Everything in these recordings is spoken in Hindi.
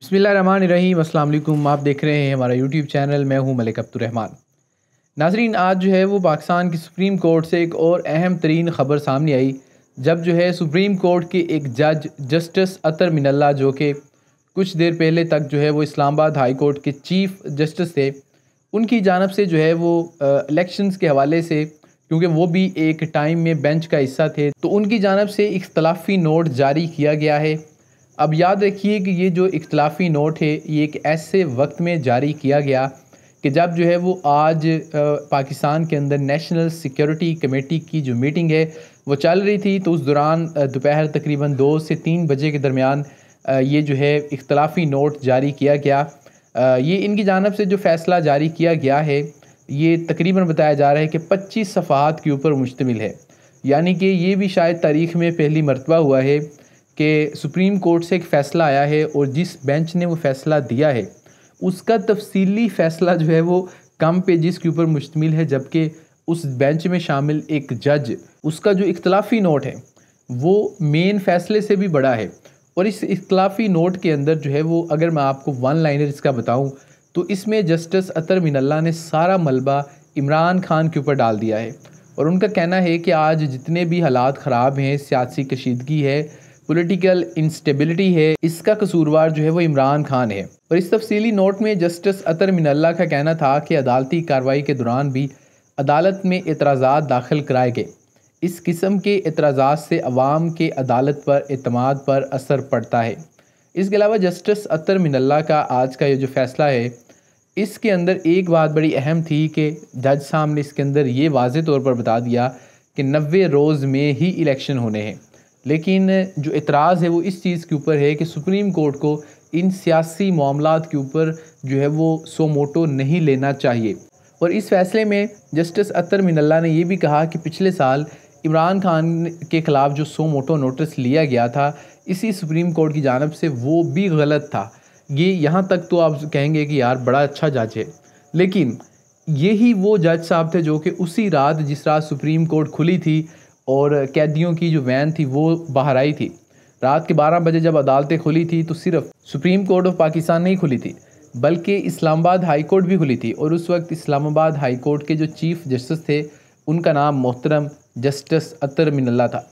बिस्मिल्लाहिर्रहमानिर्रहीम। अस्सलाम वालेकुम। आप देख रहे हैं हमारा यूट्यूब चैनल। मैं हूं मलिक अब्दुर्रहमान। नाजरीन, आज जो है वो पाकिस्तान की सुप्रीम कोर्ट से एक और अहम तरीन ख़बर सामने आई, जब जो है सुप्रीम कोर्ट के एक जज जस्टिस अतर मिनल्ला, जो कि कुछ देर पहले तक जो है वो इस्लामाबाद हाई कोर्ट के चीफ़ जस्टिस थे, उनकी जानब से जो है वो इलेक्शंस के हवाले से, क्योंकि वो भी एक टाइम में बेंच का हिस्सा थे, तो उनकी जानब से इख्तलाफी नोट जारी किया गया है। अब याद रखिए कि ये जो इख्तलाफी नोट है, ये एक ऐसे वक्त में जारी किया गया कि जब जो है वो आज पाकिस्तान के अंदर नेशनल सिक्योरिटी कमेटी की जो मीटिंग है वो चल रही थी। तो उस दौरान दोपहर तकरीबन 2 से 3 बजे के दरमियान ये जो है इख्तलाफी नोट जारी किया गया। ये इनकी जानब से जो फ़ैसला जारी किया गया है, ये तकरीबन बताया जा रहा है कि 25 सफ़हात के ऊपर मुश्तमिल है। यानी कि ये भी शायद तारीख़ में पहली मरतबा हुआ है कि सुप्रीम कोर्ट से एक फ़ैसला आया है और जिस बेंच ने वो फ़ैसला दिया है उसका तफसीली फ़ैसला जो है वो कम पेजेस के ऊपर मुश्तमिल है, जबकि उस बेंच में शामिल एक जज, उसका जो इख्तलाफी नोट है वो मेन फ़ैसले से भी बड़ा है। और इस इख्तलाफी नोट के अंदर जो है वो, अगर मैं आपको वन लाइनर इसका बताऊं, तो इसमें जस्टिस अतर मिनल्ला ने सारा मलबा इमरान खान के ऊपर डाल दिया है। और उनका कहना है कि आज जितने भी हालात ख़राब हैं, सियासी कशीदगी है, पॉलिटिकल इंस्टेबिलिटी है, इसका कसूरवार जो है वो इमरान खान है। और इस तफसीली नोट में जस्टिस अतर मिनल्ला का कहना था कि अदालती कार्रवाई के दौरान भी अदालत में एतराज़ात दाखिल कराए गए। इस किस्म के एतराज़ात से अवाम के अदालत पर एतमाद पर असर पड़ता है। इसके अलावा जस्टिस अतर मिनल्ला का आज का ये जो फ़ैसला है, इसके अंदर एक बात बड़ी अहम थी कि जज साहब ने इसके अंदर ये वाज़े तौर पर बता दिया कि 90 रोज़ में ही इलेक्शन होने हैं। लेकिन जो एतराज़ है वो इस चीज़ के ऊपर है कि सुप्रीम कोर्ट को इन सियासी मामलात के ऊपर जो है वो सो मोटो नहीं लेना चाहिए। और इस फ़ैसले में जस्टिस अतर मिनल्ला ने यह भी कहा कि पिछले साल इमरान खान के ख़िलाफ़ जो सो मोटो नोटिस लिया गया था इसी सुप्रीम कोर्ट की जानब से, वो भी गलत था। ये यहाँ तक तो आप कहेंगे कि यार बड़ा अच्छा जज है, लेकिन यही वो जज साहब थे जो कि उसी रात, जिस रात सुप्रीम कोर्ट खुली थी और कैदियों की जो वैन थी वो बाहर आई थी, रात के 12 बजे जब अदालतें खुली थी, तो सिर्फ सुप्रीम कोर्ट ऑफ पाकिस्तान नहीं खुली थी बल्कि इस्लामाबाद हाई कोर्ट भी खुली थी। और उस वक्त इस्लामाबाद हाई कोर्ट के जो चीफ़ जस्टिस थे उनका नाम मोहतरम जस्टिस अतर मिनल्ला था।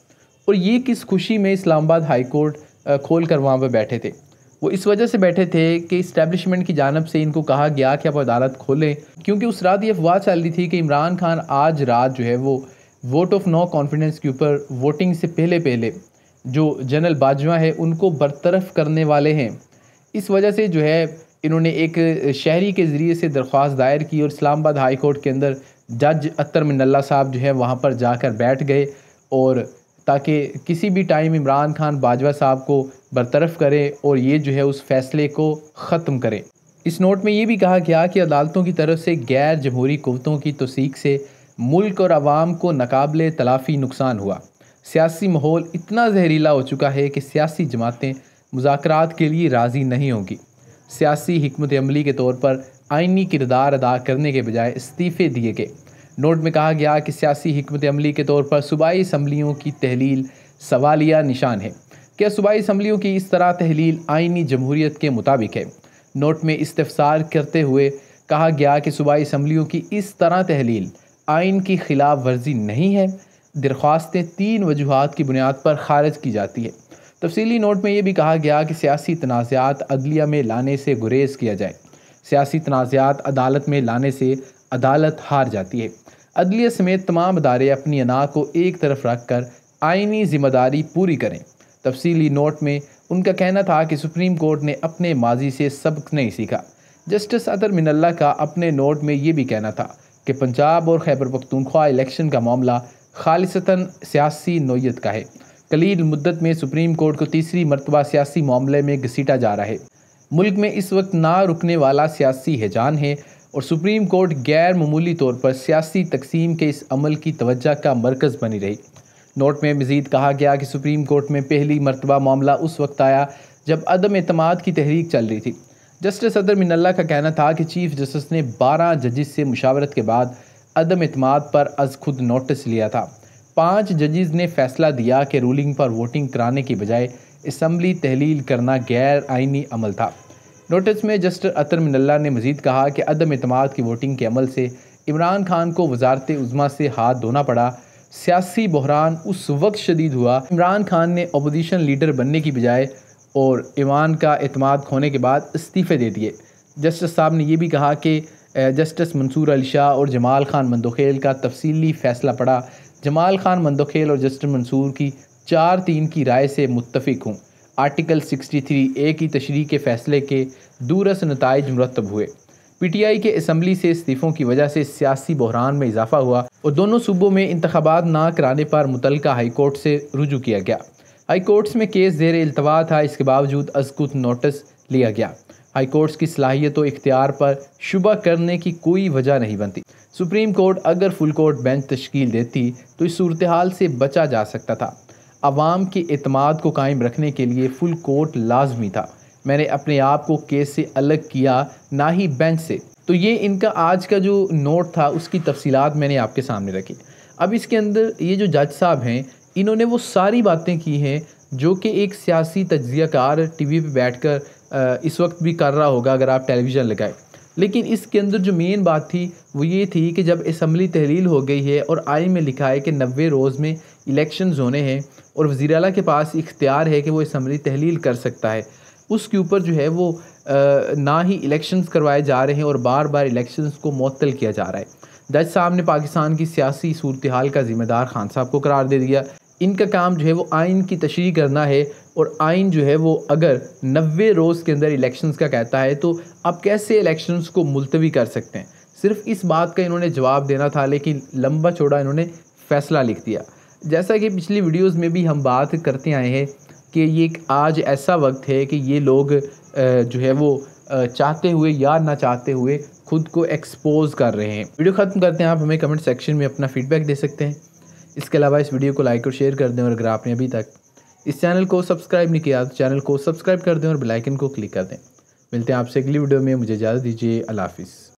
और ये किस खुशी में इस्लामाबाद हाई कोर्ट खोल कर वहाँ पर बैठे थे, वो इस वजह से बैठे थे कि इस्टेब्लिशमेंट की जानब से इनको कहा गया कि आप अदालत खोलें, क्योंकि उस रात ये अफवाह चल रही थी कि इमरान खान आज रात जो है वो वोट ऑफ नो कॉन्फिडेंस के ऊपर वोटिंग से पहले पहले जो जनरल बाजवा है उनको बरतरफ करने वाले हैं। इस वजह से जो है इन्होंने एक शहरी के ज़रिए से दरख्वास्त दायर की और इस्लामाबाद हाई कोर्ट के अंदर जज अतर मिनल्ला साहब जो है वहाँ पर जाकर बैठ गए, और ताकि किसी भी टाइम इमरान खान बाजवा साहब को बरतरफ करें और ये जो है उस फैसले को ख़त्म करें। इस नोट में ये भी कहा गया कि अदालतों की तरफ से गैर जमहूरी कुव्वतों की तौसीक से मुल्क और आवाम को नाकाबिले तलाफ़ी नुकसान हुआ। सियासी माहौल इतना जहरीला हो चुका है कि सियासी जमातें मुज़ाकरात के लिए राज़ी नहीं होंगी। सियासी हिकमत अमली के तौर पर आइनी किरदार अदा करने के बजाय इस्तीफ़े दिए गए। नोट में कहा गया कि सियासी हिकमत अमली के तौर पर सूबाई असम्बलियों की तहलील सवालिया निशान है। क्या सूबाई असम्बलियों की इस तरह तहलील आइनी जमहूरियत के मुताबिक है? नोट में इस्तफसार करते हुए कहा गया कि सूबाई असम्बलियों की इस तरह तहलील आइन की खिलाफ वर्जी नहीं है। दरख्वास्तें 3 वजूहात की बुनियाद पर खारिज की जाती है। तफसीली नोट में यह भी कहा गया कि सियासी तनाज़ात अदलिया में लाने से गुरेज किया जाए। सियासी तनाज़ात अदालत में लाने से अदालत हार जाती है। अदलिया समेत तमाम अदारे अपनी अना को एक तरफ रख कर आइनी ज़िम्मेदारी पूरी करें। तफसीली नोट में उनका कहना था कि सुप्रीम कोर्ट ने अपने माजी से सबक नहीं सीखा। जस्टिस अतर मिनल्ला का अपने नोट में ये भी कहना था कि पंजाब और खैबर पख्तूनख्वा इलेक्शन का मामला खालिसतन सियासी नोयत का है। कलील मुद्दत में सुप्रीम कोर्ट को तीसरी मरतबा सियासी मामले में घसीटा जा रहा है। मुल्क में इस वक्त ना रुकने वाला सियासी हैजान है और सुप्रीम कोर्ट गैर मामूली तौर पर सियासी तकसीम के इस अमल की तवज्जो का मरकज़ बनी रही। नोट में मज़ीद कहा गया कि सुप्रीम कोर्ट में पहली मरतबा मामला उस वक्त आया जब अदम एतमाद की तहरीक चल रही थी। जस्टिस अतर मिनल्ला का कहना था कि चीफ़ जस्टिस ने 12 जजेस से मुशावरत के बाद अदम एतमाद पर अज़ खुद नोटिस लिया था। 5 जजेस ने फ़ैसला दिया कि रूलिंग पर वोटिंग कराने की बजाय असम्बली तहलील करना गैर आइनी अमल था। नोटिस में जस्टिस अतर मिनल्ला ने मजीद कहा कि अदम एतमाद की वोटिंग के अमल से इमरान खान को वजारत उज़्मा से हाथ धोना पड़ा। सियासी बहरान उस वक्त शदीद हुआ इमरान खान ने अपोजिशन लीडर बनने की बजाय और ईवान का एतमाद खोने के बाद इस्तीफ़े दे दिए। जस्टिस साहब ने यह भी कहा कि जस्टिस मंसूर अली शाह और जमाल खान मंदोखेल का तफसीली फ़ैसला पड़ा। जमाल खान मंदोखेल और जस्टिस मंसूर की 4-3 की राय से मुत्तफ़िक हूँ। आर्टिकल 63A की तशरीह के फ़ैसले के दूरस नताइज मुरतब हुए। PTI के असम्बली से इस्तीफ़ों की वजह से सियासी बहरान में इजाफा हुआ और दोनों सूबों में इंतखाबात ना कराने पर मुतल्लिका हाई कोर्ट से रुजू किया गया। हाई कोर्ट्स में केस ज़ेर इल्तवा था, इसके बावजूद अज़कुत नोटिस लिया गया। हाई कोर्ट्स की सलाहियत व इख्तियार पर शुबा करने की कोई वजह नहीं बनती। सुप्रीम कोर्ट अगर फुल कोर्ट बेंच तश्कील देती तो इस सूरत हाल से बचा जा सकता था। अवाम के एतमाद को कायम रखने के लिए फुल कोर्ट लाजमी था। मैंने अपने आप को केस से अलग किया, ना ही बेंच से। तो ये इनका आज का जो नोट था उसकी तफसीलात मैंने आपके सामने रखी। अब इसके अंदर ये जो जज साहब हैं इन्होंने वो सारी बातें की हैं जो कि एक सियासी तज्ज़ियाकार टीवी पे बैठकर इस वक्त भी कर रहा होगा अगर आप टेलीविज़न लगाए। लेकिन इसके अंदर जो मेन बात थी वो ये थी कि जब असम्बली तहलील हो गई है और आइन में लिखा है कि 90 रोज़ में इलेक्शंस होने हैं और वज़ीर आला के पास इख्तियार है कि वो असम्बली तहलील कर सकता है, उसके ऊपर जो है वो ना ही इलेक्शंस करवाए जा रहे हैं और बार बार इलेक्शंस को मुअत्तल किया जा रहा है। जज साहब ने पाकिस्तान की सियासी सूरत हाल का ज़िम्मेदार खान साहब को करार दे दिया। इनका काम जो है वो आइन की तशरीह करना है और आइन जो है वो अगर 90 रोज़ के अंदर इलेक्शंस का कहता है तो आप कैसे इलेक्शंस को मुलतवी कर सकते हैं। सिर्फ इस बात का इन्होंने जवाब देना था, लेकिन लंबा चौड़ा इन्होंने फ़ैसला लिख दिया। जैसा कि पिछली वीडियोज़ में भी हम बात करते आए हैं कि ये आज ऐसा वक्त है कि ये लोग जो है वो चाहते हुए या ना चाहते हुए खुद को एक्सपोज कर रहे हैं। वीडियो ख़त्म करते हैं। आप हमें कमेंट सेक्शन में अपना फ़ीडबैक दे सकते हैं। इसके अलावा इस वीडियो को लाइक और शेयर कर दें और अगर आपने अभी तक इस चैनल को सब्सक्राइब नहीं किया तो चैनल को सब्सक्राइब कर दें और बेल आइकन को क्लिक कर दें। मिलते हैं आपसे अगली वीडियो में। मुझे इजाज़त दीजिए। अल्लाह हाफ़िज़।